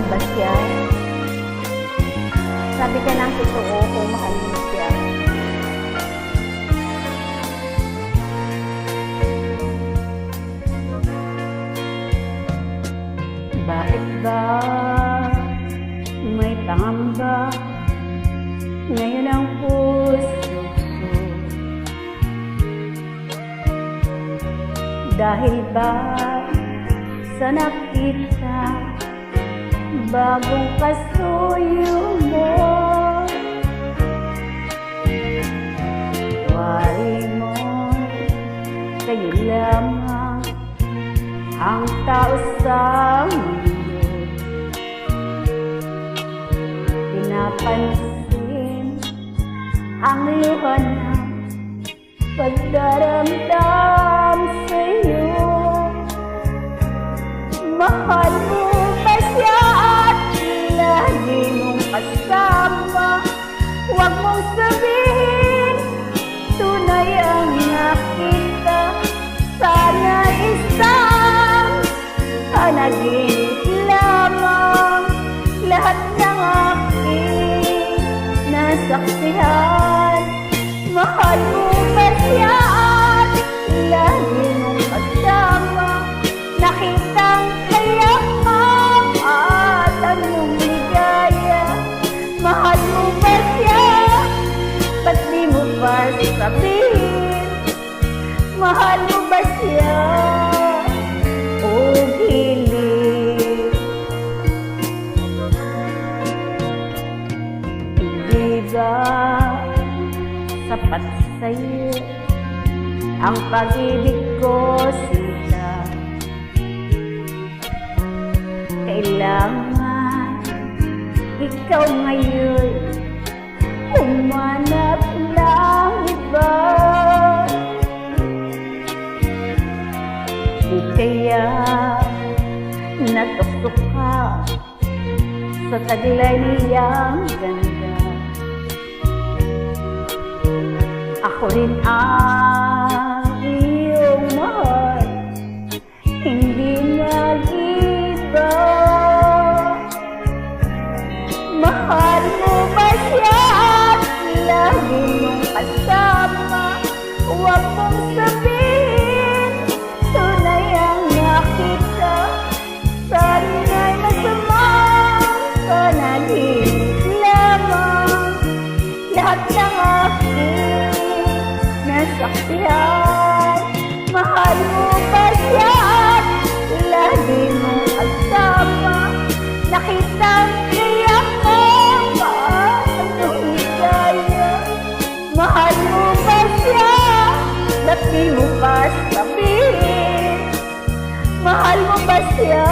ba siya? Sabi ka ng totoo kung mahal mo siya. Bakit ba may pangamba ngayon ang puso ko? Dahil ba sa nakita bagong kasuyo mo? Wari mo kayo lamang ang tao sa mundo. Pinapansin ang luha ng pagdaramdam sa'yo. Mahal mo ba siya at lagi mong kasama? Huwag mong sabihin tunay ang nakita. Sana isang panaginip lamang. Lahat ng aking nasaksihan. Mahal mo ba siya at lagi mong kasama? Nakitang kayakap at anong ligaya. Mahal mo ba siya? Ba't di mo pa sabihin? Mahal mo ba siya? O hilig? Hindi ba sapat sa'yo ang pag-ibig ko, sila? Kailangan ikaw ngayon humanap ng iba. Di kaya natuktok ka sa taglay niyang ganda. Ako rin ang iyong mahal, hindi nag-iba. Mahal mo ba siya at lagi mong kasama? Huwag mong sabihin tunay ang nakita. Sana'y masama panaginip lamang. Lahat ng aking nasaksihan. Mahal mo ba siya at lagi mong kasama? Nakitang kayakap at anong ligaya. Mahal mo ba siya? Ba't di mo pa sabihin? Mahal mo ba siya?